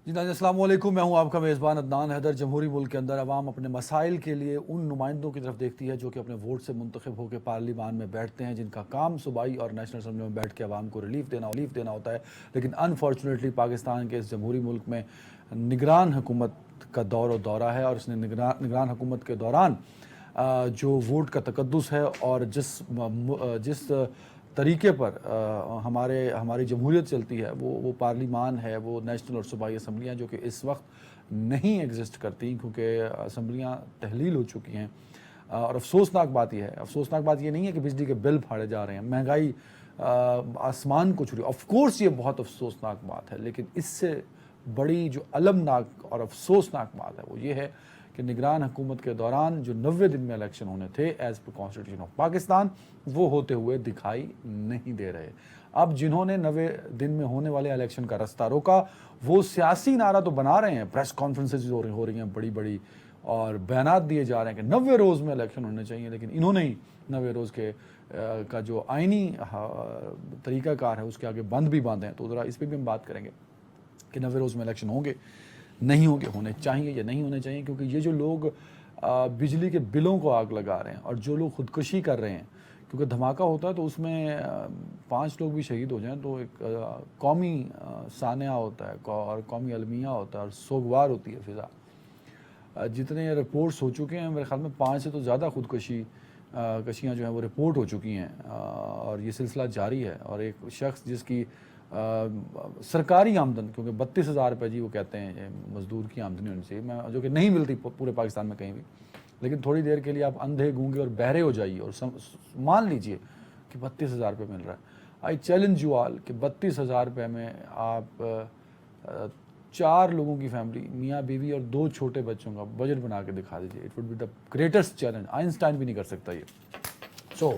جی السلام علیکم، میں ہوں آپ کا میزبان عدنان حیدر۔ جمہوری ملک کے اندر عوام اپنے مسائل کے لیے ان نمائندوں کی طرف دیکھتی ہے جو کہ اپنے ووٹ سے منتخب ہو کے پارلیمان میں بیٹھتے ہیں، جن کا کام صوبائی اور نیشنل اسمبلی میں بیٹھ کے عوام کو ریلیف دینا ہوتا ہے۔ لیکن انفارچونیٹلی پاکستان کے اس جمہوری ملک میں نگران حکومت کا دور و دورہ ہے، اور اس نے نگران حکومت کے دوران جو ووٹ کا تقدس ہے اور جس طریقے پر ہماری جمہوریت چلتی ہے وہ پارلیمان ہے، وہ نیشنل اور صوبائی اسمبلیاں جو کہ اس وقت نہیں ایگزسٹ کرتی، کیونکہ اسمبلیاں تحلیل ہو چکی ہیں۔ اور افسوسناک بات یہ نہیں ہے کہ بجلی کے بل پھاڑے جا رہے ہیں، مہنگائی آسمان کو چھو رہی ہے۔ آف کورس یہ بہت افسوسناک بات ہے، لیکن اس سے بڑی جو المناک اور افسوسناک بات ہے وہ یہ ہے کہ نگران حکومت کے دوران جو 90 دن میں الیکشن ہونے تھے as per constitution of Pakistan, وہ ہوتے ہوئے دکھائی نہیں دے رہے۔ اب جنہوں نے 90 دن میں ہونے والے الیکشن کا رستہ روکا، وہ سیاسی نعرہ تو بنا رہے ہیں، پریس کانفرنسز ہو رہی ہیں بڑی بڑی، اور بیانات دیے جا رہے ہیں کہ 90 روز میں الیکشن ہونے چاہیے، لیکن انہوں نے ہی 90 روز کا جو آئینی طریقہ کار ہے اس کے آگے بند بھی باندھے ہیں۔ تو ذرا اس پہ بھی ہم بات کریں گے کہ 90 روز میں الیکشن ہوں گے، نہیں ہوں گے، ہونے چاہیے یا نہیں ہونے چاہیے، کیونکہ یہ جو لوگ بجلی کے بلوں کو آگ لگا رہے ہیں اور جو لوگ خودکشی کر رہے ہیں، کیونکہ دھماکہ ہوتا ہے تو اس میں 5 لوگ بھی شہید ہو جائیں تو ایک قومی سانحہ ہوتا ہے اور قومی المیہ ہوتا ہے اور سوگوار ہوتی ہے فضا۔ جتنے رپورٹس ہو چکے ہیں میرے خیال میں 5 سے تو زیادہ کشیاں جو ہیں وہ رپورٹ ہو چکی ہیں، اور یہ سلسلہ جاری ہے۔ اور ایک شخص جس کی سرکاری آمدن، کیونکہ 32,000 روپے جی وہ کہتے ہیں مزدور کی آمدنی ہونی چاہیے، جو کہ نہیں ملتی پورے پاکستان میں کہیں بھی، لیکن تھوڑی دیر کے لیے آپ اندھے گونگے اور بہرے ہو جائیے اور مان لیجئے کہ 32,000 روپے مل رہا ہے۔ آئی چیلنج یو آل کہ 32,000 روپے میں آپ 4 لوگوں کی فیملی، میاں بیوی اور 2 چھوٹے بچوں کا بجٹ بنا کے دکھا دیجیے۔ It would be the greatest challenge, Einstein بھی نہیں کر سکتا یہ۔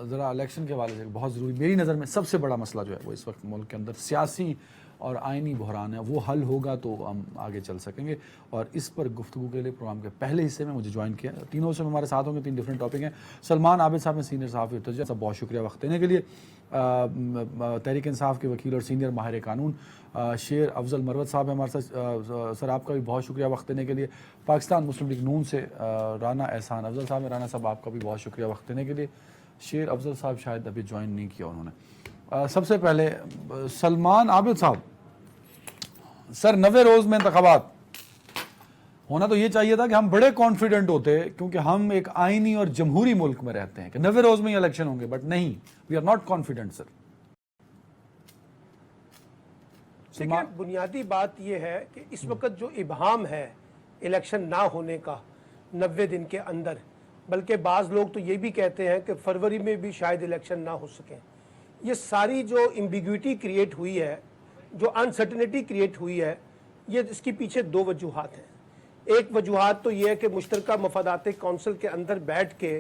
ذرا الیکشن کے حوالے سے بہت ضروری، میری نظر میں سب سے بڑا مسئلہ جو ہے وہ اس وقت ملک کے اندر سیاسی اور آئینی بحران ہے، وہ حل ہوگا تو ہم آگے چل سکیں گے۔ اور اس پر گفتگو کے لیے پروگرام کے پہلے حصے میں مجھے جوائن کیا، تینوں سے ہمارے ساتھ ہوں گے، 3 ڈفرینٹ ٹاپک ہیں۔ سلمان عابد صاحب نے سینئر صحافی ارتجا صاحب، بہت شکریہ وقت دینے کے لیے۔ تحریک انصاف کے وکیل اور سینئر ماہر قانون شیر افضل مروت صاحب ہیں ہمارے ساتھ، سر آپ کا بھی بہت شکریہ وقت دینے کے لیے۔ پاکستان مسلم لیگ نون سے رانا احسان افضل صاحب ہیں، رانا صاحب آپ کا بھی بہت شکریہ وقت دینے کے لیے۔ شیر افضل صاحب شاید ابھی جوائن نہیں کیا انہوں نے۔ سب سے پہلے سلمان عابد صاحب، سر 90 روز میں انتخابات ہونا تو یہ چاہیے تھا کہ ہم بڑے کانفیڈنٹ ہوتے، کیونکہ ہم ایک آئینی اور جمہوری ملک میں رہتے ہیں، کہ 90 روز میں ہی الیکشن ہوں گے، بٹ نہیں، وی آر ناٹ کانفیڈنٹ سر۔ دیکھیں، بنیادی بات یہ ہے کہ اس وقت جو ابہام ہے الیکشن نہ ہونے کا 90 دن کے اندر، بلکہ بعض لوگ تو یہ بھی کہتے ہیں کہ فروری میں بھی شاید الیکشن نہ ہو سکیں، یہ ساری جو ایمبیگوٹی کریٹ ہوئی ہے، جو انسرٹنٹی کریٹ ہوئی ہے، یہ اس کی پیچھے 2 وجوہات ہیں۔ ایک وجوہات تو یہ ہے کہ مشترکہ مفادات کونسل کے اندر بیٹھ کے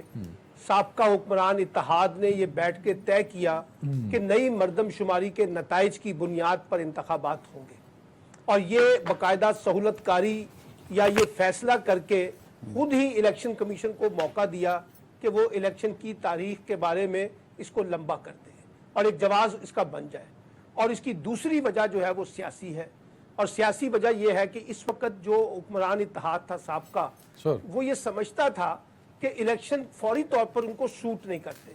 سابقہ حکمران اتحاد نے یہ بیٹھ کے طے کیا کہ نئی مردم شماری کے نتائج کی بنیاد پر انتخابات ہوں گے، اور یہ باقاعدہ سہولت کاری یا یہ فیصلہ کر کے خود ہی الیکشن کمیشن کو موقع دیا کہ وہ الیکشن کی تاریخ کے بارے میں اس کو لمبا کر دے اور ایک جواز اس کا بن جائے۔ اور اس کی دوسری وجہ جو ہے وہ سیاسی ہے، اور سیاسی وجہ یہ ہے کہ اس وقت جو حکمران اتحاد تھا سابقہ، وہ یہ سمجھتا تھا کہ الیکشن فوری طور پر ان کو سوٹ نہیں کرتے،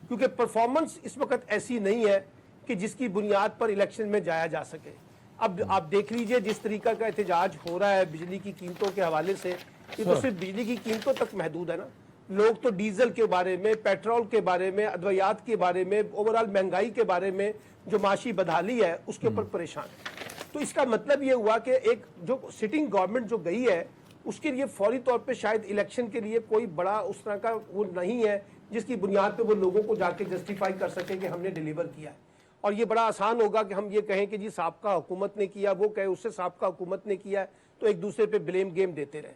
کیونکہ پرفارمنس اس وقت ایسی نہیں ہے کہ جس کی بنیاد پر الیکشن میں جایا جا سکے۔ اب آپ دیکھ لیجئے جس طریقہ کا احتجاج ہو رہا ہے بجلی کی قیمتوں کے حوالے سے، یہ تو صرف بجلی کی قیمتوں تک محدود ہے نا، لوگ تو ڈیزل کے بارے میں، پیٹرول کے بارے میں، ادویات کے بارے میں، اوورال مہنگائی کے بارے میں، جو معاشی بدحالی ہے اس کے اوپر پریشان ہے۔ تو اس کا مطلب یہ ہوا کہ ایک جو سٹنگ گورنمنٹ جو گئی ہے، اس کے لیے فوری طور پہ شاید الیکشن کے لیے کوئی بڑا اس طرح کا وہ نہیں ہے جس کی بنیاد پہ وہ لوگوں کو جا کے جسٹیفائی کر سکیں کہ ہم نے ڈیلیور کیا ہے۔ اور یہ بڑا آسان ہوگا کہ ہم یہ کہیں کہ جی سابقہ حکومت نے کیا، وہ کہے اس سے سابقہ حکومت نے کیا ہے، تو ایک دوسرے پہ بلیم گیم دیتے رہے۔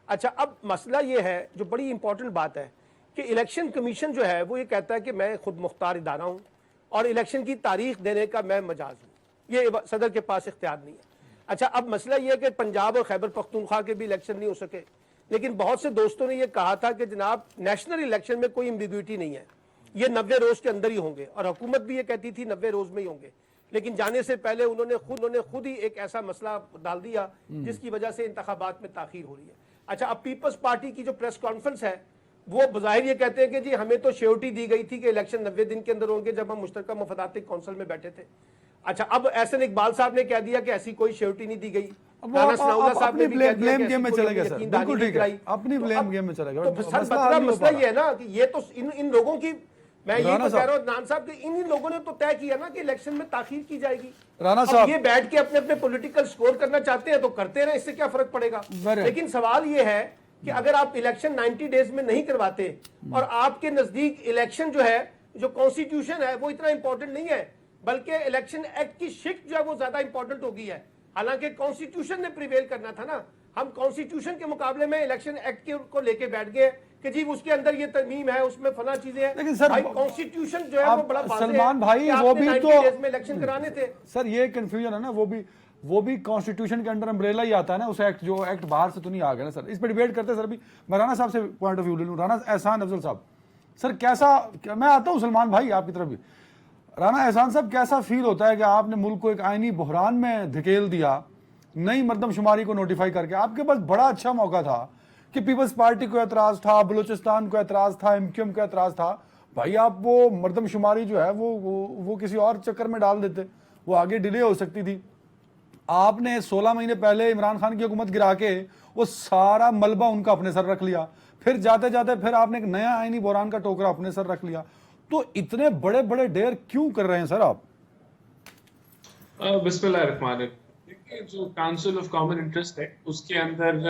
اچھا، اب مسئلہ یہ ہے جو بڑی امپورٹنٹ بات ہے کہ الیکشن کمیشن جو ہے وہ یہ کہتا ہے کہ میں خود مختار ادارہ ہوں اور الیکشن کی تاریخ دینے کا میں مجاز ہوں، یہ صدر کے پاس اختیار نہیں ہے۔ اچھا، اب مسئلہ یہ ہے کہ پنجاب اور خیبر پختونخوا کے بھی الیکشن نہیں ہو سکے، لیکن بہت سے دوستوں نے یہ کہا تھا کہ جناب نیشنل الیکشن میں کوئی ایمبیگوٹی نہیں ہے، یہ 90 روز کے اندر ہی ہوں گے، اور حکومت بھی یہ کہتی تھی 90 روز میں ہی ہوں گے۔ لیکن جانے سے پہلے انہوں نے خود ہی ایک ایسا مسئلہ ڈال دیا جس کی وجہ سے انتخابات میں تاخیر ہو رہی ہے. اچھا, اب پیپلز پارٹی کی جو پریس کانفرنس ہے وہ بظاہر یہ کہتے ہیں کہ جی ہمیں تو شیورٹی دی گئی تھی کہ الیکشن 90 دن کے اندر ہوں گے جب ہم مشترکہ مفاداتی کونسل میں بیٹھے تھے. اچھا, اب احسن اقبال صاحب نے کہہ دیا کہ ایسی کوئی شیورٹی نہیں دی گئی. رانا ثناء اللہ صاحب نے بھی کہہ دیا کہ ایسی کوئی یقین دہانی نہیں کرائی. اپنی بلیم گیم میں چلے گا. تو سر مسئلہ یہ ہے نا کہ یہ تو ان لوگوں کی, میں یہ تو کہہ رہا ہوں نان صاحب کہ انہی لوگوں نے تو طے کیا نا کہ الیکشن میں تاخیر کی جائے گی. رانا اب صاحب یہ بیٹھ کے اپنے پولیٹیکل سکور کرنا چاہتے ہیں تو کرتے رہیں, اس سے کیا فرق پڑے گا. لیکن سوال یہ ہے کہ اگر آپ الیکشن 90 ڈیز میں نہیں کرواتے اور آپ کے نزدیک الیکشن جو ہے, جو کانسٹیٹیوشن ہے وہ اتنا امپورٹنٹ نہیں ہے, بلکہ الیکشن ایکٹ کی شک جو ہے وہ زیادہ امپورٹنٹ ہو گئی ہے. حالانکہ کانسٹیٹیوشن نے پریویل کرنا تھا نا. ہم کانسٹیٹیوشن کے مقابلے میں الیکشن ایکٹ کو لے کے بیٹھ گئے کہ جی اس کے اندر یہ ترمیم ہے, اس میں فلاں چیزیں ہیں. لیکن سر کانسٹیٹیوشن جو ہے وہ بڑا واضح ہے. سلمان بھائی وہ بھی تو 90 ڈیز میں الیکشن کرانے تھے. سر یہ کنفیوژن ہے نا, وہ بھی کانسٹیٹیوشن کے انڈر امبریلا ہی آتا ہے نا, اس ایکٹ جو ایکٹ باہر سے تو نہیں آ گیا نا سر. اس پہ ڈیبیٹ کرتے سر. بھی میں رانا صاحب سے پوائنٹ آف ویو لے لوں. رانا احسان افضل صاحب, سر کیسا, میں آتا ہوں سلمان بھائی آپ کی طرف بھی. رانا احسان صاحب کیسا فیل ہوتا ہے کہ آپ نے ملک کو ایک آئینی بحران میں دھکیل دیا نئی مردم شماری کو نوٹیفائی کر کے؟ آپ کے پاس بڑا اچھا موقع تھا کہ پیپلز پارٹی کو اعتراض تھا, بلوچستان کو اعتراض تھا, MQM کو اعتراض تھا. بھائی آپ وہ مردم شماری جو ہے وہ کسی اور چکر میں ڈال دیتے, وہ آگے ڈیلے ہو سکتی تھی. آپ نے 16 مہینے پہلے عمران خان کی حکومت گرا کے وہ سارا ملبہ ان کا اپنے سر رکھ لیا. پھر جاتے جاتے پھر آپ نے ایک نیا آئینی بحران کا ٹوکرا اپنے سر رکھ لیا. تو اتنے بڑے بڑے ڈیر کیوں کر رہے ہیں سر آپ؟ بسم اللہ الرحمن الرحیم. دیکھیے, جو کاؤنسل آف کامن انٹرسٹ ہے اس کے اندر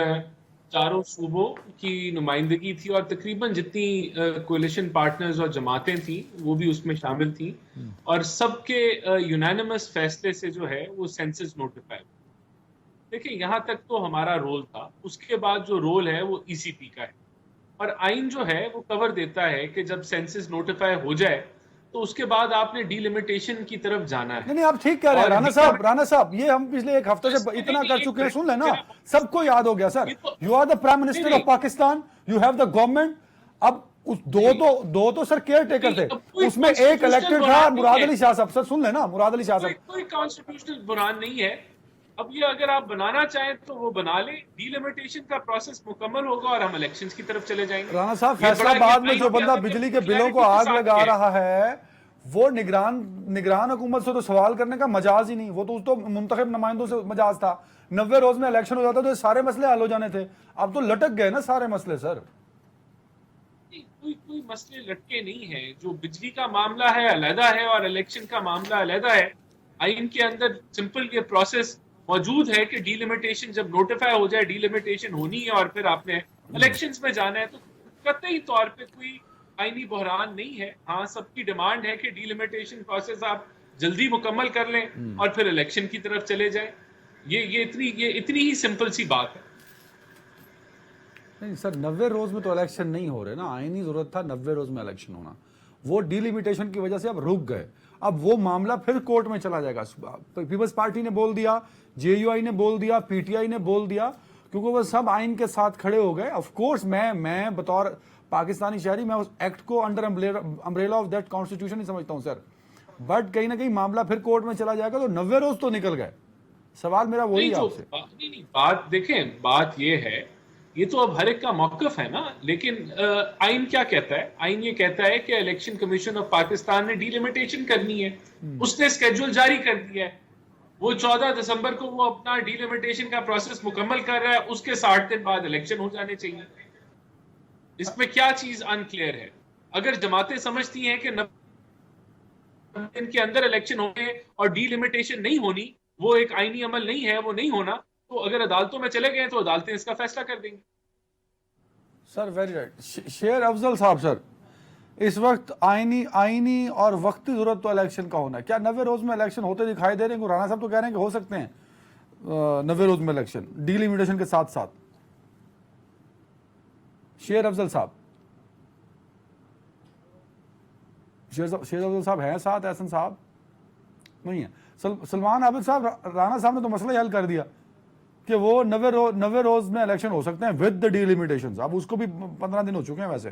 چاروں صوبوں کی نمائندگی تھی اور تقریباً جتنی کولیشن پارٹنرز اور جماعتیں تھیں وہ بھی اس میں شامل تھیں, اور سب کے یونانیمس فیصلے سے جو ہے وہ سینسس نوٹیفائی. دیکھیں, یہاں تک تو ہمارا رول تھا. اس کے بعد جو رول ہے وہ ECP کا ہے, اور آئین جو ہے وہ کور دیتا ہے کہ جب سینسس نوٹیفائی ہو جائے تو اس کے بعد آپ نے ڈی لمیٹیشن کی طرف جانا ہے. نہیں, آپ ٹھیک کہہ رہے ہیں رانا صاحب, یہ ہم پچھلے ایک ہفتے سے اتنا کر چکے ہیں. سن لیں نا, سب کو یاد ہو گیا sir. You are the prime minister of Pakistan, you have the government. اب دو تو سر کیئر ٹیکر تھے, اس میں ایک الیکٹڈ تھا مراد علی شاہ صاحب. سر سن لیں نا, مراد علی شاہ صاحب. کوئی کانسٹیٹیوشنل بحران نہیں ہے. اب یہ اگر آپ بنانا چاہیں تو وہ بنا لیں, ڈی لمیٹیشن کا پروسیس مکمل ہوگا اور ہم الیکشنز کی طرف چلے جائیں گے. رانا صاحب, فیصلہ آباد میں جو بندہ بجلی کے بلوں کو آگ لگا رہا ہے وہ نگران حکومت سے تو سوال کرنے کا مجاز ہی نہیں, وہ تو منتخب نمائندوں سے مجاز تھا. 90 روز میں الیکشن ہو جاتا تو یہ سارے مسئلے حل ہو جانے تھے. اب تو لٹک گئے نا سارے مسئلے سر. کوئی مسئلے لٹکے نہیں ہیں. جو بجلی کا معاملہ ہے علیحدہ ہے اور الیکشن کا معاملہ علیحدہ ہے. آئین کے اندر سمپل یہ پروسیس موجود ہے کہ ڈی لمیٹیشن جب نوٹیفائی ہو جائے, ڈی لمیٹیشن ہونی ہے اور پھر آپ نے الیکشنز میں جانا ہے, تو قطعی طور پہ کوئی آئینی بحران نہیں ہے. ہاں, سب کی ڈیمانڈ ہے کہ ڈی لمیٹیشن پروسیس آپ جلدی مکمل کر لیں اور پھر الیکشن کی طرف چلے جائیں. یہ اتنی ہی سمپل سی بات ہے. نہیں سر, 90 روز میں تو الیکشن نہیں ہو رہے نا. آئینی ضرورت تھا 90 روز میں الیکشن ہونا, وہ ڈی لمیٹیشن کی وجہ سے اب رک گئے. اب وہ معاملہ پھر کورٹ میں چلا جائے گا. پیپلز پارٹی نے بول دیا, JUI نے بول دیا, PTI نے بول دیا, کیونکہ وہ سب آئین کے ساتھ کھڑے ہو گئے. آف کورس میں بطور پاکستانی شہری میں اس ایکٹ کو under umbrella of that constitution ہی سمجھتا ہوں سر. بٹ کہیں نہ کہیں معاملہ پھر کورٹ میں چلا جائے گا تو 90 روز تو نکل گئے. سوال میرا وہی ہے آپ سے. نہیں, بات دیکھیں, بات یہ ہے, یہ تو اب ہر ایک کا موقف ہے نا. لیکن آئین کیا کہتا ہے؟ آئین یہ کہتا ہے کہ الیکشن کمیشن آف پاکستان نے ڈی لمیٹیشن کرنی ہے. اس نے اسکیڈول جاری کر دیا ہے. وہ 14 دسمبر کو وہ اپنا ڈی لمیٹیشن کا پروسیس مکمل کر رہا ہے. اس کے 60 دن بعد الیکشن ہو جانے چاہیے. اس میں کیا چیز ان کلیئر ہے؟ اگر جماعتیں سمجھتی ہیں کہ 90 دن کے اندر الیکشن ہونے اور ڈی لمیٹیشن نہیں ہونی, وہ ایک آئینی عمل نہیں ہے, وہ نہیں ہونا, تو اگر عدالتوں میں چلے گئے تو عدالتیں اس کا فیصلہ کر دیں گی. سر ویری رائٹ. شیر افضل صاحب, سر اس وقت آئینی اور وقتی ضرورت تو الیکشن کا ہونا ہے. کیا 90 روز میں الیکشن ہوتے دکھائی دے رہے ہیں؟ رانا صاحب تو کہہ رہے ہیں کہ ہو سکتے ہیں 90 روز میں الیکشن ڈی لمیٹیشن کے ساتھ ساتھ. شیر افضل صاحب, شیر افضل صاحب ہیں ساتھ؟ احسن صاحب نہیں ہے. سلمان عابد صاحب, رانا صاحب نے تو مسئلہ حل کر دیا کہ وہ 90 روز میں الیکشن ہو سکتے ہیں ود دا ڈی لمیٹیشنز. اب اس کو بھی 15 دن ہو چکے ہیں ویسے.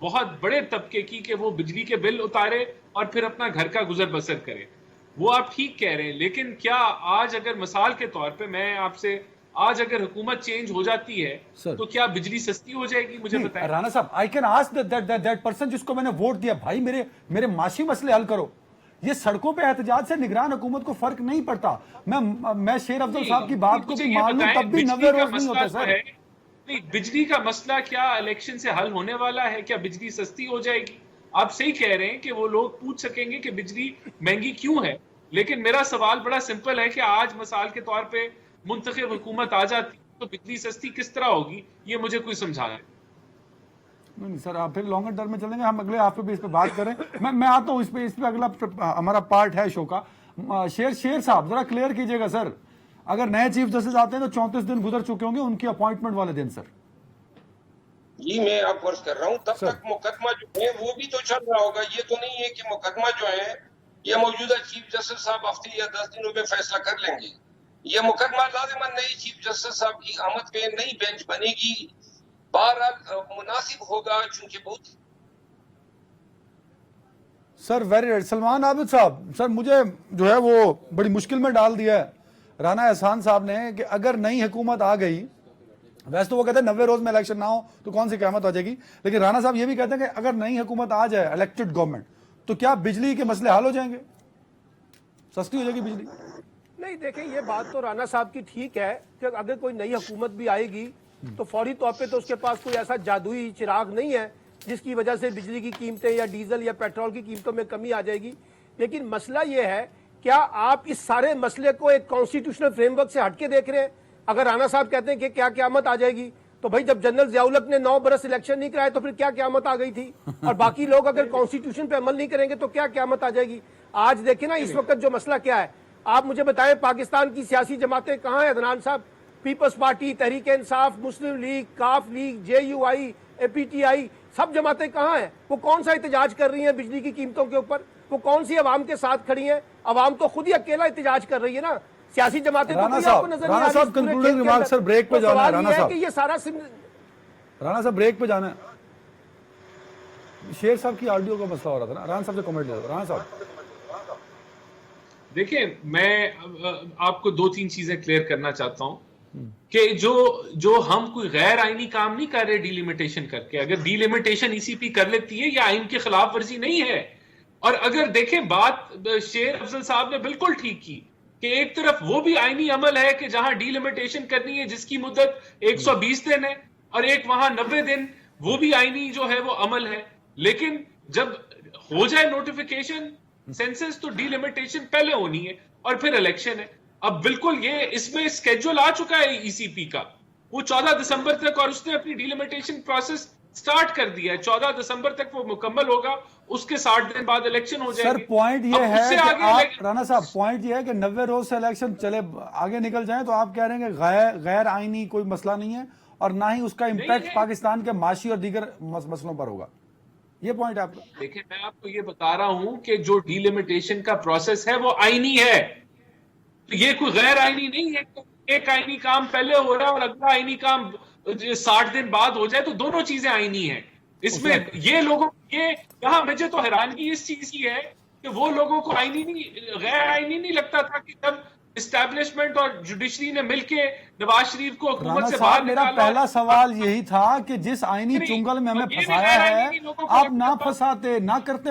بہت بڑے طبقے کی کہ وہ بجلی کے بل اتارے اور پھر اپنا گھر کا گزر بسر کرے. وہ آپ ٹھیک کہہ رہے ہیں, لیکن کیا آج اگر مثال کے طور پہ میں آپ سے, آج اگر حکومت چینج ہو جاتی ہے تو کیا بجلی سستی ہو جائے گی؟ مجھے بتائیں. رانا صاحب, I can ask that person جس کو میں نے ووٹ دیا, بھائی میرے معاشی مسئلے حل کرو. یہ سڑکوں پہ احتجاج سے نگران حکومت کو فرق نہیں پڑتا. میں شیر افضل صاحب کی بات کو بھی مان لوں تب بھی 90 روز نہیں ہوتے سر. بجلی کا مسئلہ کیا الیکشن سے حل ہونے والا ہے؟ کیا بجلی سستی ہو جائے گی؟ آپ صحیح کہہ رہے ہیں کہ وہ لوگ پوچھ سکیں گے کہ بجلی مہنگی کیوں ہے, لیکن میرا سوال بڑا سمپل ہے کہ آج مثال کے طور پہ منتخب حکومت آ جاتی تو بجلی سستی کس طرح ہوگی, یہ مجھے کوئی سمجھا ہے. نہیں سر, آپ پھر لانگر ٹرم میں چلیں گے, ہم اگلے ہفتے بھی اس پہ بات کریں. میں آتا ہوں اس پہ اگلا ہمارا پارٹ ہے شو کا. شیر صاحب ذرا کلیئر کیجئے گا سر, اگر نئے چیف جسٹس آتے ہیں تو 34 دن گزر چکے ہوں گے ان کی اپوائنٹمنٹ والے دن سر. جی میں آپ عرض کر رہا ہوں تب تک مقدمہ جو ہے وہ بھی تو چل رہا ہوگا. یہ تو نہیں ہے کہ مقدمہ جو ہے یہ موجودہ چیف جسٹس صاحب ہفتے یا 10 دنوں میں فیصلہ کر لیں گے. یہ مقدمہ لازماً نئی چیف جسٹس صاحب کی آمد پہ نئی بینچ بنے گی. بہرحال مناسب ہوگا چونکہ بہت سر ویری سلمان عابد صاحب, سر مجھے جو ہے وہ بڑی مشکل میں ڈال دیا ہے رانا احسان صاحب نے کہ اگر نئی حکومت آ گئی, ویسے تو وہ کہتے ہیں 90 روز میں الیکشن نہ ہو تو کون سی قیامت ہو جائے گی, لیکن رانا صاحب یہ بھی کہتے ہیں کہ اگر نئی حکومت آ جائے الیکٹڈ گورنمنٹ تو کیا بجلی کے مسئلے حل ہو جائیں گے, سستی ہو جائے گی بجلی؟ نہیں دیکھیں, یہ بات تو رانا صاحب کی ٹھیک ہے کہ اگر کوئی نئی حکومت بھی آئے گی تو فوری طور پہ تو اس کے پاس کوئی ایسا جادوئی چراغ نہیں ہے جس کی وجہ سے بجلی کی قیمتیں یا ڈیزل یا پیٹرول کی قیمتوں میں کمی آ جائے گی. لیکن مسئلہ یہ ہے, کیا آپ اس سارے مسئلے کو ایک کانسٹیٹیوشنل فریم ورک سے ہٹ کے دیکھ رہے ہیں؟ اگر رانا صاحب کہتے ہیں کہ کیا قیامت آ جائے گی, تو بھائی جب جنرل ضیاء الحق نے 9 برس الیکشن نہیں کرائے تو پھر کیا قیامت آ گئی تھی؟ اور باقی لوگ اگر کانسٹیٹیوشن پہ عمل نہیں کریں گے تو کیا قیامت آ جائے گی؟ آج دیکھیں نا اس وقت جو مسئلہ کیا ہے, آپ مجھے بتائیں پاکستان کی سیاسی جماعتیں کہاں ہیں عدنان صاحب؟ پیپلز پارٹی, تحریک انصاف, مسلم لیگ, کاف لیگ, JUI, APTI, سب جماعتیں کہاں ہیں؟ وہ کون سا احتجاج کر رہی ہیں بجلی کی قیمتوں کے اوپر؟ وہ کون سی عوام کے ساتھ کھڑی ہیں؟ عوام تو خود ہی اکیلا احتجاج کر رہی ہے نا. سیاسی جماعتیں تو کوئی آپ کو نظر نہیں آ رہی. رانا صاحب کنکلوڈنگ ریمارک سر, بریک پہ جانا ہے رانا صاحب. کہ یہ سارا رانا صاحب بریک پہ جانا ہے. شیر صاحب کی آڈیو کا مسئلہ ہو رہا تھا نا, رانا صاحب سے کمنٹ لے لو. رانا صاحب دیکھیں, میں آپ کو 2-3 چیزیں کلیئر کرنا چاہتا ہوں کہ جو ہم کوئی غیر آئینی کام نہیں کر رہے ڈیلیمیٹیشن کر کے. اگر ڈیلیمیٹیشن ECP کر لیتی ہے یہ آئین کی خلاف ورزی نہیں ہے. اور اگر دیکھیں بات شیر افضل صاحب نے بالکل ٹھیک کی کہ ایک طرف وہ بھی آئینی عمل ہے کہ جہاں ڈیلیمیٹیشن کرنی ہے جس کی مدت 120 دن ہے, اور ایک وہاں 90 دن, وہ بھی آئینی جو ہے وہ عمل ہے. لیکن جب ہو جائے نوٹیفیکیشن سینسس تو ڈیلیمیٹیشن پہلے ہونی ہے اور پھر الیکشن ہے. اب بالکل یہ اس میں اسکیڈول آ چکا ہے ECP کا, وہ 14 دسمبر تک, اور اس نے اپنی ڈیلیمیٹیشن پروسیس سٹارٹ کر دیا ہے. 14 دسمبر تک وہ مکمل ہوگا, اس کے 60 دن بعد الیکشن ہو جائے گی. سر پوائنٹ یہ ہے کہ آپ رانا صاحب پوائنٹ یہ ہے کہ 90 روز سے الیکشن چلے آگے نکل جائیں تو آپ کہہ رہے ہیں کہ غیر آئینی کوئی مسئلہ نہیں ہے اور نہ ہی اس کا امپیکٹ پاکستان کے معاشی اور دیگر مسئلوں پر ہوگا. یہ پوائنٹ آپ کا. دیکھیں, میں آپ کو یہ بتا رہا ہوں کہ جو ڈیلیمیٹیشن کا پروسیس ہے وہ آئینی ہے, تو یہ کوئی غیر آئینی نہیں ہے. ایک آئینی کام پہلے ہو رہا ہے اور اگلا آئینی کام 60 دن بعد ہو جائے تو دونوں چیزیں آئینی ہیں. اس میں یہ لوگوں یہاں مجھے تو حیرانگی اس چیز کی ہے کہ وہ لوگوں کو آئینی نہیں, غیر آئینی نہیں لگتا تھا کہ جب اسٹیبلشمنٹ اور جوڈیشری نے مل کے نواز شریف کو حکومت سے باہر میرا پہلا سوال یہی تھا کہ جس آئینی چنگل میں ہمیں پھنسایا ہے آپ نہ پھنساتے, نہ کرتے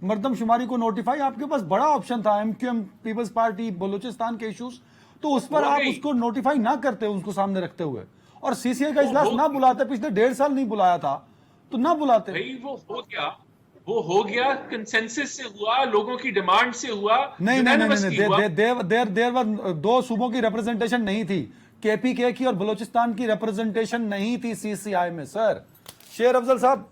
مردم شماری کو نوٹیفائی. آپ کے پاس بڑا آپشن تھا, MQM پیپلز پارٹی, بلوچستان کے ایشوز, تو اس پر آپ اس کو نوٹیفائی نہ کرتے اس کو سامنے رکھتے ہوئے, اور CCI کا اجلاس نہ بلاتے. پچھلے 1.5 سال نہیں بلایا تھا تو نہ بلاتے. وہ ہو گیا کنسنسس سے ہوا, لوگوں کی ڈیمانڈ سے ہوا. نہیں, دیر 2 صوبوں کی ریپرزنٹیشن نہیں تھی, KPK کی اور بلوچستان کی ریپرزنٹیشن نہیں تھی CCI میں. سر شیر افضل صاحب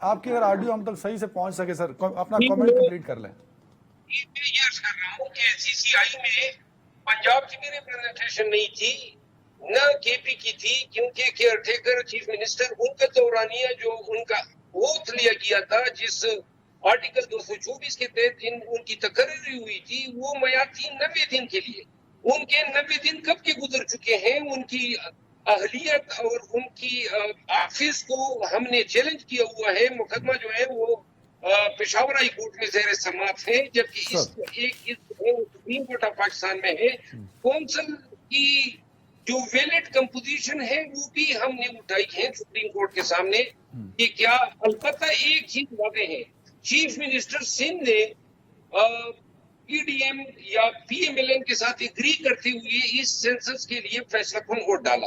آپ کی اگر آڈیو ہم تک صحیح سے پہنچ سکے سر, اپنا کامنٹ کمپلیٹ کر لیں. میں یہ عرض کر رہا ہوں کہ CCI میں پنجاب کی بھی ریپرزنٹیشن نہیں تھی, نہ KP کی تھی, کیونکہ کیئر ٹیکر چیف منسٹر ان کا دورانیہ جو ان کا اوتھ لیا گیا تھا, جس آرٹیکل 224 کے تحت ان کی تقرری ہوئی تھی, وہ میعاد تھی 90 دن کے لیے. ان کے 90 دن کب کے گزر چکے ہیں, ان کی اہلیت اور ان کی آفس کو ہم نے چیلنج کیا ہوا ہے. مقدمہ جو ہے وہ پشاور ہائی کورٹ میں زیر سماعت ہے، جبکہ اس سپریم کورٹ آف پاکستان میں ہے. کونسل کی جو ویلڈ کمپوزیشن ہے وہ بھی ہم نے اٹھائی ہے سپریم کورٹ کے سامنے کہ کیا. البتہ ایک چیز واضح ہے، چیف منسٹر سندھ نے پی ڈی ایم یا پی ایم ایل این کے ساتھ اگری کرتے ہوئے اس سینسس کے لیے فیصلہ کن ووٹ ڈالا.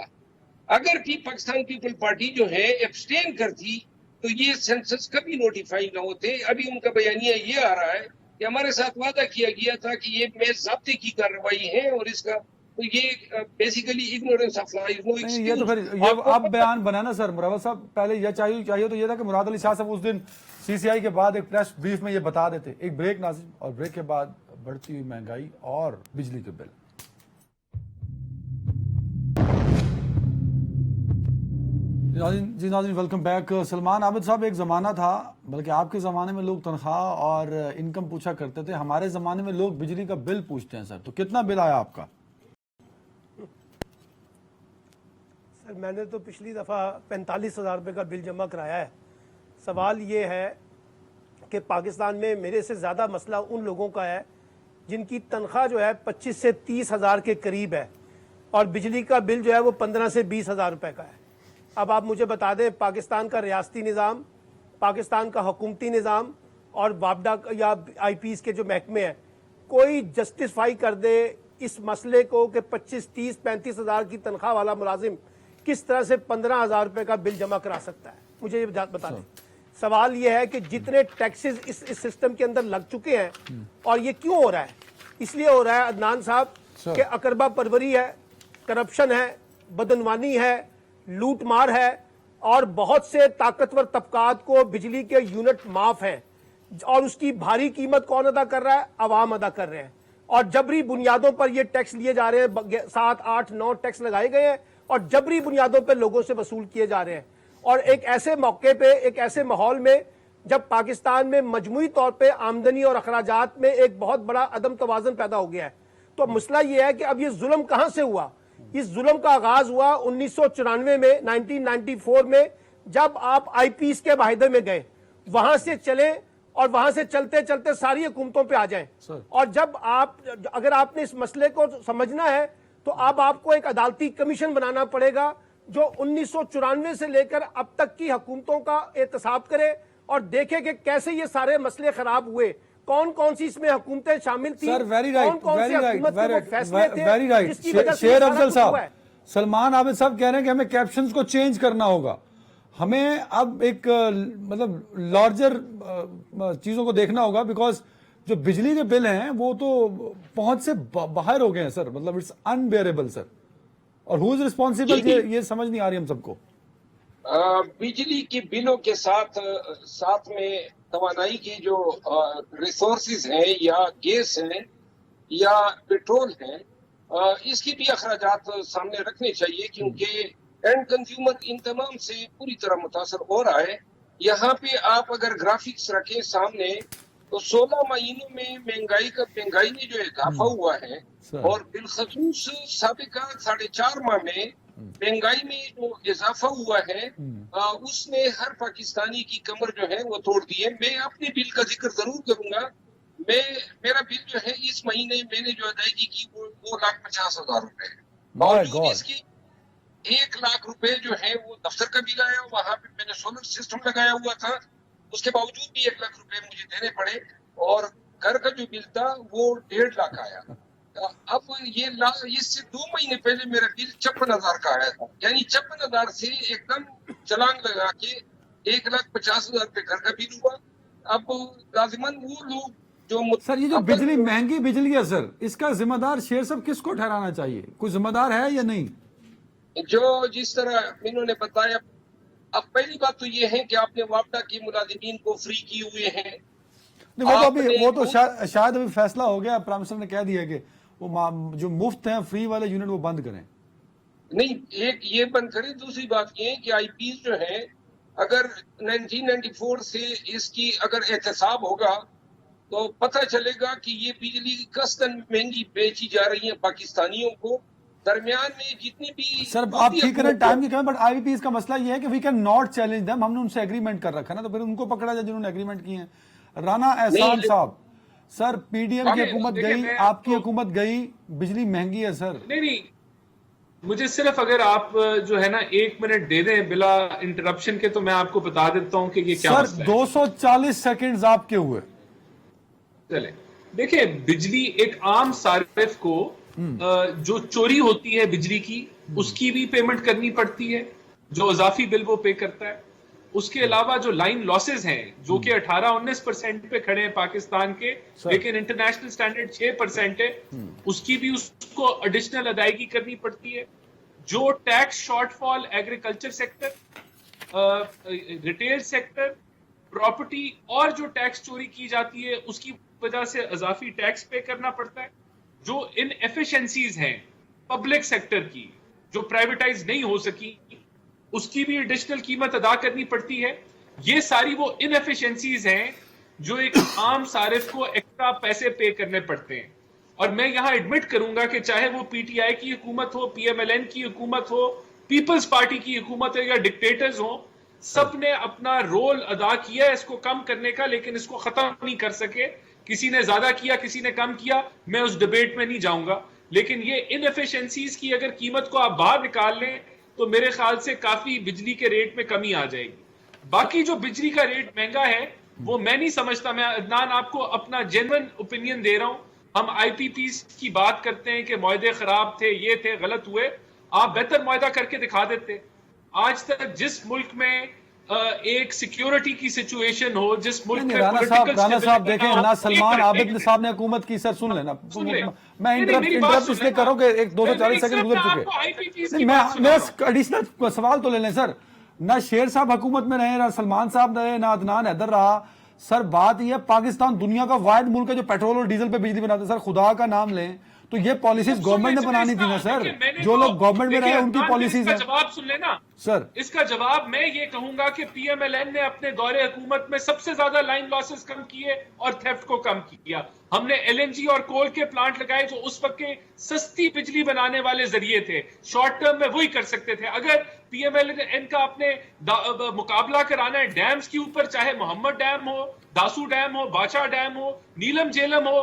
اگر کہ پاکستان پیپل پارٹی جو ہے ایبسٹین کرتی تو یہ سینسس کبھی نوٹیفائی نہ ہوتے. ابھی ان کا بیانیہ یہ آ رہا ہے کہ ہمارے ساتھ وعدہ کیا گیا تھا کہ یہ میں ضابطے کی کارروائی ہے اور اس کا تو یہ basically ignorance of law is no excuse. یہ تو پھر اب بیان بنا نا سر مراول صاحب. پہلے یہ چاہیے تو یہ تھا کہ مراد علی شاہ صاحب اس دن سی سی آئی کے بعد ایک پریس بریف میں یہ بتا دیتے. ایک بریک ناظرین، اور بریک کے بعد بڑھتی ہوئی مہنگائی اور بجلی کے بل. جی ناظرین ویلکم بیک. سلمان عابد صاحب، ایک زمانہ تھا، بلکہ آپ کے زمانے میں لوگ تنخواہ اور انکم پوچھا کرتے تھے. ہمارے زمانے میں لوگ بجلی کا بل پوچھتے ہیں. سر تو کتنا بل آیا آپ کا؟ سر میں نے تو پچھلی دفعہ 45,000 روپے کا بل جمع کرایا ہے. سوال یہ ہے کہ پاکستان میں میرے سے زیادہ مسئلہ ان لوگوں کا ہے جن کی تنخواہ جو ہے 25 سے 30 ہزار کے قریب ہے اور بجلی کا بل جو ہے وہ 15 سے 20 ہزار روپے کا ہے. اب آپ مجھے بتا دیں، پاکستان کا ریاستی نظام، پاکستان کا حکومتی نظام اور وابڈا یا آئی پیز کے جو محکمے ہیں، کوئی جسٹیفائی کر دے اس مسئلے کو کہ 25 30 35 ہزار کی تنخواہ والا ملازم کس طرح سے 15,000 روپے کا بل جمع کرا سکتا ہے؟ مجھے یہ بتا دیں. سوال یہ ہے کہ جتنے ٹیکسز اس سسٹم کے اندر لگ چکے ہیں، اور یہ کیوں ہو رہا ہے؟ اس لیے ہو رہا ہے عدنان صاحب کہ اقربا پروری ہے، کرپشن ہے، بدعنوانی ہے، لوٹ مار ہے، اور بہت سے طاقتور طبقات کو بجلی کے یونٹ معاف ہیں، اور اس کی بھاری قیمت کون ادا کر رہا ہے؟ عوام ادا کر رہے ہیں. اور جبری بنیادوں پر یہ ٹیکس لیے جا رہے ہیں. 7 8 9 ٹیکس لگائے گئے ہیں اور جبری بنیادوں پہ لوگوں سے وصول کیے جا رہے ہیں. اور ایک ایسے موقع پہ، ایک ایسے ماحول میں جب پاکستان میں مجموعی طور پہ آمدنی اور اخراجات میں ایک بہت بڑا عدم توازن پیدا ہو گیا ہے، تو مسئلہ یہ ہے کہ اب یہ ظلم کہاں سے ہوا؟ اس ظلم کا آغاز ہوا 1994 میں، 1994 میں، جب آپ آئی پیز کے معاہدے میں گئے. وہاں سے چلیں اور وہاں سے چلتے چلتے ساری حکومتوں پہ آ جائیں. اور جب اگر آپ نے اس مسئلے کو سمجھنا ہے تو اب آپ کو ایک عدالتی کمیشن بنانا پڑے گا جو 1994 سے لے کر اب تک کی حکومتوں کا احتساب کرے اور دیکھے کہ کیسے یہ سارے مسئلے خراب ہوئے، کون کون سی اس میں حکومتیں شامل تھیں، کون کون سی حکومت کے وہ فیصلے تھے جس کی وجہ سے شیر افضل صاحب، سلمان عابد صاحب کہہ رہے ہیں کہ ہمیں کیپشنز کو چینج کرنا ہوگا. ہمیں اب ایک مطلب لارجر چیزوں کو دیکھنا ہوگا، بیکاز جو بجلی کے بل ہیں وہ تو پہنچ سے باہر ہو گئے ہیں سر. مطلب اٹس انبیئریبل سر. اور ہو از ریسپانسیبل، یہ سمجھ نہیں آ رہی ہم سب کو. بجلی کے بلوں کے ساتھ میں توانائی کے جو ریسورسز ہیں یا گیس ہیں یا پیٹرول ہیں، اس کی بھی اخراجات سامنے رکھنے چاہیے، کیونکہ اینڈ کنزیومر ان تمام سے پوری طرح متاثر ہو رہا ہے. یہاں پہ آپ اگر گرافکس رکھیں سامنے تو 16 مہینوں میں مہنگائی میں جو اضافہ ہوا ہے، اور بالخصوص سابقہ 4.5 ماہ میں مہنگائی میں جو اضافہ ہوا ہے اس نے ہر پاکستانی کی کمر جو ہے وہ توڑ دی ہے. میں اپنے بل کا ذکر ضرور کروں گا. میرا بل جو ہے اس مہینے میں نے جو ادائیگی کی وہ 2,50,000 روپے ہے. باوجود اس کی 1 لاکھ روپے جو ہے وہ دفتر کا بل آیا، وہاں پہ میں نے سولر سسٹم لگایا ہوا تھا، اس کے باوجود بھی 1 لاکھ روپے مجھے دینے پڑے. اور گھر کا جو بل تھا وہ 1.5 لاکھ آیا. اب یہ اس سے 2 مہینے پہلے میرا بل 56,000 کا آیا تھا. یعنی 56,000 سے ایک دم چھلانگ لگا کے 1,50,000 روپے گھر کا بل ہوا. اب لازماً وہ لوگ جو سر یہ جو بجلی مہنگی بجلی ہے سر، اس کا ذمہ دار شیر صاحب کس کو ٹھہرانا چاہیے؟ کوئی ذمہ دار ہے یا نہیں؟ جو جس طرح انہوں نے بتایا. اب پہلی بات تو یہ ہے کہ آپ نے وابڈا کے ملازمین کو فری کیے ہوئے ہیں. وہ تو شاید ابھی فیصلہ ہو گیا، پرائم منسٹر نے کہہ دیا کہ وہ جو مفت ہیں فری والے یونٹ وہ بند کریں. نہیں، ایک یہ بند کریں. دوسری بات یہ ہے کہ آئی پیز جو ہے اگر 1994 سے اس کی اگر احتساب ہوگا تو پتہ چلے گا کہ یہ بجلی قصداً مہنگی بیچی جا رہی ہے پاکستانیوں کو. درمیان میں جتنی بھی سر آپ ٹھیک کریں ٹائم کی کمی، بٹ آئی وی پیز کا مسئلہ یہ ہے کہ we can not challenge them, ہم نے ان سے ایگریمنٹ کر رکھا نا، تو پھر ان کو پکڑا جائے جنہوں نے ایگریمنٹ کی ہیں۔ رانا احسان صاحب، سر پی ڈی ایم کی حکومت گئی، آپ کی حکومت گئی، بجلی مہنگی ہے سر۔ نہیں مجھے صرف اگر آپ جو ہے نا 1 منٹ دے دیں بلا انٹرپشن کے، تو میں آپ کو بتا دیتا ہوں کہ یہ کیا مسئلہ ہے۔ سر 240 سیکنڈز آپ کے ہوئے۔ چلیں دیکھیں، بجلی ایک عام صارف کو جو چوری ہوتی ہے بجلی کی، اس کی بھی پیمنٹ کرنی پڑتی ہے، جو اضافی بل وہ پے کرتا ہے۔ اس کے علاوہ جو لائن لاسز ہیں جو کہ 18-19% پہ کھڑے ہیں پاکستان کے، لیکن انٹرنیشنل سٹینڈرڈ 6% ہے، اس کی بھی اس کو ایڈیشنل ادائیگی کرنی پڑتی ہے۔ جو tax shortfall agriculture sector, retail sector, property اور جو ٹیکس چوری کی جاتی ہے اس کی وجہ سے اضافی ٹیکس پے کرنا پڑتا ہے۔ جو ان ایفیشنسیز ہیں پبلک سیکٹر کی جو پرائیویٹائز نہیں ہو سکی، اس کی بھی ایڈیشنل قیمت ادا کرنی پڑتی ہے۔ یہ ساری وہ ان ایفیشنسیز ہیں جو ایک عام صارف کو ایکسٹرا پیسے پے کرنے پڑتے ہیں۔ اور میں یہاں ایڈمٹ کروں گا کہ چاہے وہ پی ٹی آئی کی حکومت ہو، پی ایم ایل این کی حکومت ہو، پیپلز پارٹی کی حکومت ہو یا ڈکٹیٹرز ہوں، سب نے اپنا رول ادا کیا ہے اس کو کم کرنے کا، لیکن اس کو ختم نہیں کر سکے۔ کسی نے زیادہ کیا، کسی نے کم کیا، میں اس ڈیبیٹ میں نہیں جاؤں گا، لیکن یہ ان ایفیشنسیز کی اگر قیمت کو آپ باہر نکال لیں تو میرے خیال سے کافی بجلی کے ریٹ میں کمی آ جائے گی۔ باقی جو بجلی کا ریٹ مہنگا ہے وہ میں نہیں سمجھتا، میں عدنان آپ کو اپنا جینوئن اوپینین دے رہا ہوں۔ ہم آئی پی پیز کی بات کرتے ہیں کہ معاہدے خراب تھے، یہ تھے، غلط ہوئے، آپ بہتر معاہدہ کر کے دکھا دیتے۔ آج تک جس ملک میں ایک سیکیورٹی کی سچویشن ہو، جس ملک میں رانا صاحب دیکھیں نا، سلمان عابد صاحب نے حکومت کی، سر سن لینا، میں انٹرپٹ اس لیے کروں کہ ایک 240 سیکنڈ گزر چکے۔ میں ایڈیشنل سوال تو لے لیں سر، نہ شیر صاحب حکومت میں رہے، نہ سلمان صاحب رہے، نہ عدنان حیدر رہا۔ سر بات یہ ہے پاکستان دنیا کا واحد ملک ہے جو پیٹرول اور ڈیزل پہ بجلی بناتا ہے۔ سر خدا کا نام لیں تو یہ پالیسیز گورنمنٹ نے بنانی تھی نا سر، جو لوگ گورنمنٹ میں رہے ان کی پالیسیز ہیں۔ جواب سن لینا سر، اس کا جواب میں یہ کہوں گا کہ پی ایم ایل این نے اپنے دور حکومت میں سب سے زیادہ لائن لاسز کم کیے اور تھیفٹ کو کم کیا۔ ہم نے ایل این جی اور کول کے پلانٹ لگائے جو اس وقت کے سستی بجلی بنانے والے ذریعے تھے، شارٹ ٹرم میں وہی کر سکتے تھے۔ اگر پی ایم ایل این کا اپنے مقابلہ کرانا ہے ڈیمز کے اوپر، چاہے محمد ڈیم ہو، داسو ڈیم ہو، باچا ڈیم ہو، نیلم جیلم ہو،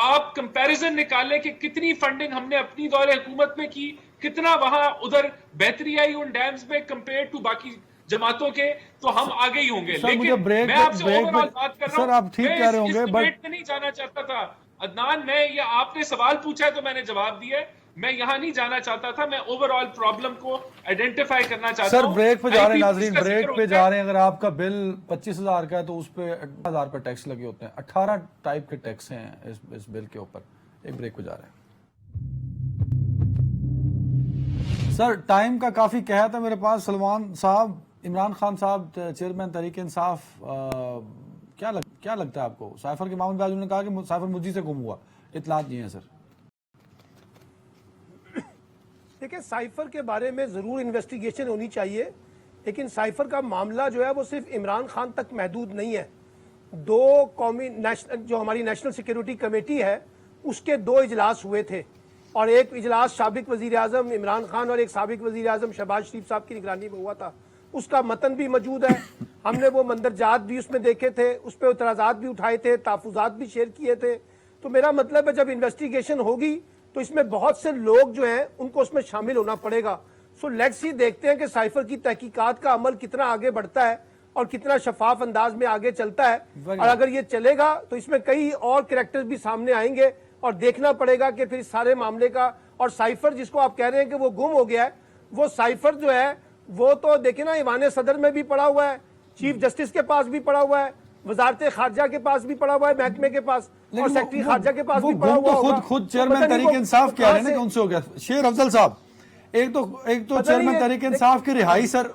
آپ کمپیریزن نکالیں کہ کتنی فنڈنگ ہم نے اپنی دور حکومت میں کی، کتنا وہاں ادھر بہتری آئی ان ڈیمز میں کمپیئر ٹو باقی جماعتوں کے، تو ہم آگے ہی ہوں گے۔ لیکن میں آپ سے اوور آل بات کر رہا ہوں، میں اس ڈیبیٹ میں نہیں جانا چاہتا تھا عدنان۔ میں یہ آپ نے سوال پوچھا ہے تو میں نے جواب دیا ہے، میں یہاں نہیں جانا چاہتا تھا، میں اوور آل پرابلم کو آئیڈینٹیفائی کرنا چاہتا ہوں۔ سر بریک پہ جا رہے ہیں ناظرین، بریک پہ جا رہے ہیں۔ اگر آپ کا بل 25,000 کا ہے تو اس پہ 18,000 پہ ٹیکس لگے ہوتے ہیں، 18 ٹائپ کے ٹیکس ہیں اس بل کے اوپر۔ ایک بریک پہ جا رہے ہیں سر، ٹائم کا کافی کہا تھا میرے پاس۔ سلمان صاحب، عمران خان صاحب چیئرمین تحریک انصاف، کیا لگتا ہے آپ کو؟ سائفر کے معاملے میں انہوں نے کہا کہ سائفر مجھے سے گم ہوا، اطلاعات نہیں ہیں سر۔ دیکھیں سائفر کے بارے میں ضرور انویسٹیگیشن ہونی چاہیے، لیکن سائفر کا معاملہ جو ہے وہ صرف عمران خان تک محدود نہیں ہے۔ دو قومی جو ہماری نیشنل سیکیورٹی کمیٹی ہے اس کے 2 اجلاس ہوئے تھے، اور ایک اجلاس سابق وزیر اعظم عمران خان اور ایک سابق وزیر اعظم شہباز شریف صاحب کی نگرانی میں ہوا تھا۔ اس کا متن بھی موجود ہے، ہم نے وہ مندرجات بھی اس میں دیکھے تھے، اس پہ اعتراضات بھی اٹھائے تھے، تحفظات بھی شیئر کیے تھے۔ تو میرا مطلب ہے جب انویسٹیگیشن ہوگی تو اس میں بہت سے لوگ جو ہیں ان کو اس میں شامل ہونا پڑے گا۔ سو لیٹس ہی دیکھتے ہیں کہ سائفر کی تحقیقات کا عمل کتنا آگے بڑھتا ہے اور کتنا شفاف انداز میں آگے چلتا ہے، اور اگر یہ چلے گا تو اس میں کئی اور کریکٹر بھی سامنے آئیں گے، اور دیکھنا پڑے گا کہ پھر اس سارے معاملے کا، اور سائفر جس کو آپ کہہ رہے ہیں کہ وہ گم ہو گیا ہے، وہ سائفر جو ہے وہ تو دیکھیں نا ایوان صدر میں بھی پڑا ہوا ہے، چیف جسٹس کے پاس بھی پڑا ہوا ہے، وزارت خارجہ کے پاس بھی پڑا ہوا ہے، محکمے کے پاس، اور سیکرٹری خارجہ کے پاس بھی پڑا ہوا ہوگا۔ خود چیئرمین تحریک انصاف کہہ رہے ہیں نا کہ ان سے ہو گیا۔ شیر افضل صاحب، ایک تو چیئرمین تحریک انصاف کی رہائی سر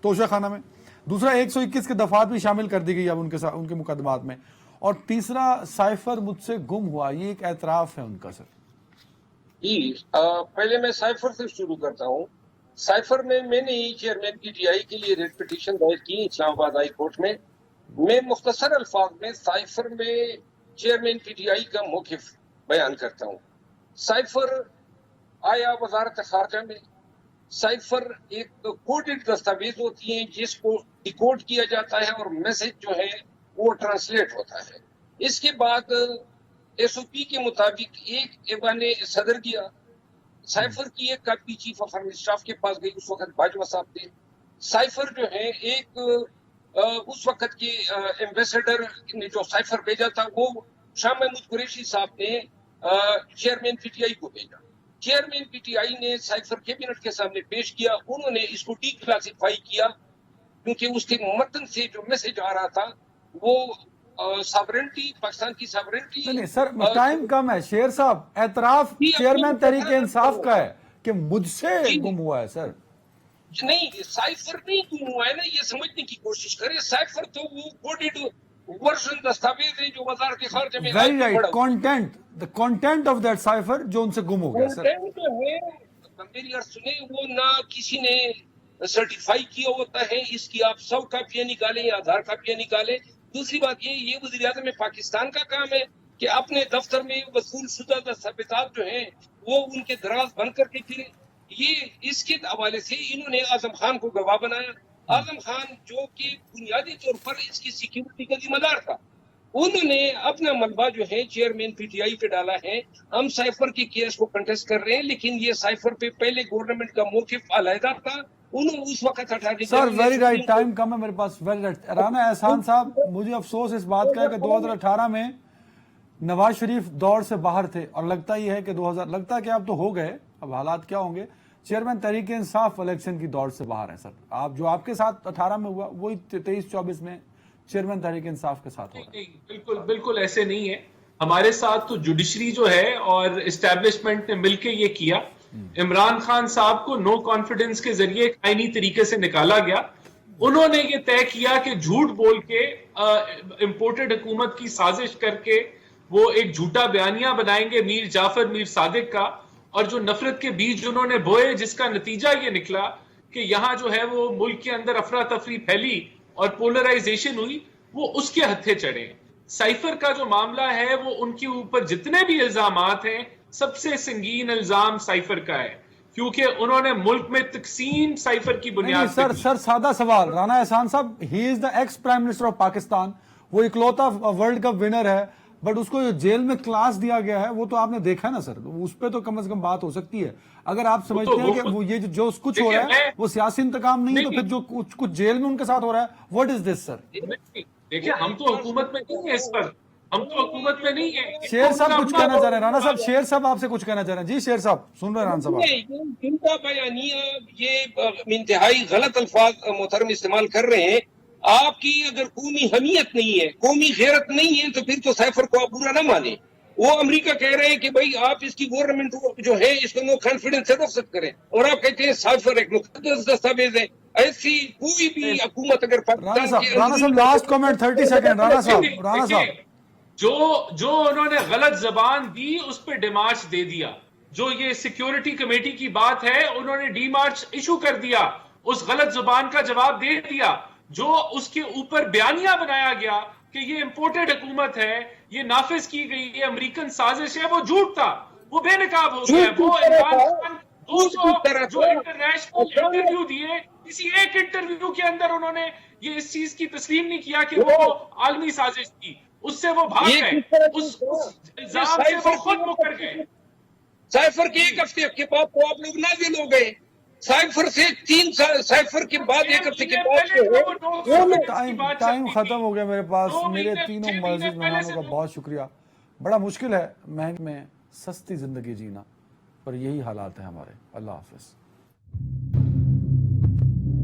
توشہ خانہ میں، دوسرا 121 کے دفعات بھی شامل کر دی گئی اب ان کے مقدمات میں، اور تیسرا سائفر مجھ سے گم ہوا، یہ ایک اعتراف ہے ان کا سر۔ جی پہلے میں سائفر سے شروع کرتا ہوں۔ سائفر میں نے چیئرمین پی ٹی آئی کے لیے ریٹ پٹیشن دائر کی اسلام آباد ہائی کورٹ میں۔ میں مختصر الفاظ میں سائفر میں چیئرمین پی ٹی آئی کا موقف بیان کرتا ہوں۔ سائفر آیا وزارت خارجہ میں. سائفر ایک کوڈڈ دستاویز ہوتی ہیں جس کو ڈیکوڈ کیا جاتا ہے اور میسج جو ہے وہ ٹرانسلیٹ ہوتا ہے. اس کے بعد ایس او پی کے مطابق ایک ایوان صدر گیا. سائفر کی ایک copy chief of army staff کے پاس گئی, اس وقت باجوہ صاحب تھے. سائفر جو ہے ایک اس وقت کے ایمبیسڈر نے جو سائفر بھیجا تھا وہ شاہ محمود قریشی صاحب نے چیئرمین پی ٹی آئی کو بھیجا. چیئرمین پی ٹی آئی نے سائفر کیبنٹ کے سامنے پیش کیا. انہوں نے اس کو ڈی کلاسیفائی کیا کیونکہ اس کے متن سے جو میسج آ رہا تھا وہ ساورنٹی, پاکستان کی ساورنٹی. نہیں سر, ٹائم کم ہے. شیر صاحب, اعتراف چیئرمین تحریک انصاف کا ہے کہ مجھ سے گم ہوا ہے سر. نہیں, سائفر نہیں گم ہوا ہے نا, یہ سمجھنے کی کوشش کریں. سائفر تو وہ کوڈڈ ورژن دستاویز ہے جو وزارت خارجہ میں very right, content, the content of that cipher جو ان سے گم ہو گیا سر. میری عرض سنیں, وہ نہ کسی نے سرٹیفائی کیا ہوتا ہے. اس کی آپ 100 کاپیاں نکالیں یا 1000 کاپیاں نکالیں. دوسری بات یہ وزیر اعظم پاکستان کا کام ہے کہ اپنے دفتر میں وصول شدہ دستاویزات جو ہیں وہ ان کے دراز بند کر کے پھریں. یہ اس کے حوالے سے انہوں نے اعظم خان کو گواہ بنایا. اعظم خان جو کہ بنیادی طور پر اس کی سیکیورٹی کا ذمہ دار تھا, انہوں نے اپنا ملبہ جو ہے چیئرمین پی ٹی آئی پہ ڈالا ہے. ہم سائفر کے کیس کو کنٹیسٹ کر رہے ہیں, لیکن یہ سائفر پہ پہلے گورنمنٹ کا موقف علیحدہ تھا. انہوں اس وقت سر ویری رائٹ, ٹائم کم ہے میرے پاس. Very right. رانا احسان صاحب, مجھے افسوس اس بات کا ہے کہ 2018 میں نواز شریف دور سے باہر تھے اور لگتا ہی ہے کہ لگتا ہے کہ اب تو ہو گئے, اب حالات کیا ہوں گے. چیئرمین تحریک انصاف الیکشن کی دور سے باہر ہے سر. آپ جو آپ کے ساتھ 18 میں ہوا وہی 23-24 میں چیئرمین تحریک انصاف کے ساتھ ہو رہا ہے. بالکل بالکل ایسے نہیں ہے. ہمارے ساتھ تو جوڈیشری جو ہے اور اسٹیبلشمنٹ نے مل کے یہ کیا. عمران خان صاحب کو نو کانفیڈنس کے ذریعے ایک آئینی طریقے سے نکالا گیا. انہوں نے یہ طے کیا کہ جھوٹ بول کے امپورٹڈ حکومت کی سازش کر کے وہ ایک جھوٹا بیانیہ بنائیں گے میر جعفر میر صادق کا, اور جو نفرت کے بیج انہوں نے بوئے جس کا نتیجہ یہ نکلا کہ یہاں جو ہے وہ ملک کے اندر افراتفری پھیلی اور پولرائزیشن ہوئی, وہ اس کے ہتھے چڑھے. سائفر کا جو معاملہ ہے وہ ان کے اوپر جتنے بھی الزامات ہیں سب سے سنگین الزام سائفر کا ہے, کیونکہ انہوں نے ملک میں تقسیم سائفر کی بنیاد سر سادہ سوال. Rana Ahsan sahab, he is the ex prime minister of Pakistan, وہ اکلوتا ورلڈ کپ ونر ہے, بٹ اس کو جو جیل میں کلاس دیا گیا ہے وہ تو آپ نے دیکھا نا سر, اس پہ تو کم از کم بات ہو سکتی ہے. اگر آپ سمجھتے ہیں کہ وہ یہ جو کچھ ہو رہا ہے وہ سیاسی انتقام نہیں ہے, تو پھر جو کچھ جیل میں ان کے ساتھ ہو رہا ہے, واٹ از دس سر؟ دیکھیں, ہم تو حکومت میں نہیں ہیں اس پر, ہم تو حکومت میں نہیں ہیں. شیر صاحب کچھ کہنا چاہ رہے ہیں. رانا صاحب, شیر صاحب آپ سے کچھ کہنا چاہ رہے ہیں. جی شیر صاحب سن رہے ہیں رانا صاحب. جن کا بیانیہ یہ انتہائی غلط الفاظ محترم استعمال کر رہے ہیں. آپ کی اگر قومی حمیت نہیں ہے, قومی غیرت نہیں ہے, تو پھر تو سائفر کو آپ برا نہ مانیں. وہ امریکہ کہہ رہے ہیں کہ بھائی آپ اس کی گورنمنٹ جو ہے اس کو نو کانفیڈنس سے رخصت کریں, اور آپ کہتے ہیں سائفر ایک مقدس دستاویز ہے. ایسی کوئی بھی حکومت اگر رانا صاحب لاسٹ کمنٹ 30 سیکنڈ. رانا صاحب جو انہوں نے غلط زبان دی اس پہ ڈیمارچ دے دیا. جو یہ سیکیورٹی کمیٹی کی بات ہے انہوں نے ڈی مارچ ایشو کر دیا, اس غلط زبان کا جواب دے دیا. جو اس کے اوپر بیانیہ بنایا گیا کہ یہ امپورٹڈ حکومت ہے, یہ نافذ کی گئی یہ امریکن سازش ہے, وہ جھوٹ تھا, وہ بے نقاب ہو گیا. وہ عمران خان 200 جو انٹرنیشنل انٹرویو دیے, کسی ایک انٹرویو کے اندر انہوں نے یہ اس چیز کی تسلیم نہیں کیا کہ وہ عالمی سازش تھی. اس سے وہ بھاگ گئے, اس الزام سے وہ خود مکر گئے. سائفر کے ایک ہفتے کے بعد تو آپ لوگ نازل ہو گئے. سائفر سے 3 سال, سائفر کے بعد ایک ہفتے کے بعد ٹائم ختم ہو گیا میرے پاس. میرے تینوں معزز مہمانوں کا بہت شکریہ. بڑا مشکل ہے مہنگے میں سستی زندگی جینا, پر یہی حالات ہیں ہمارے. اللہ حافظ.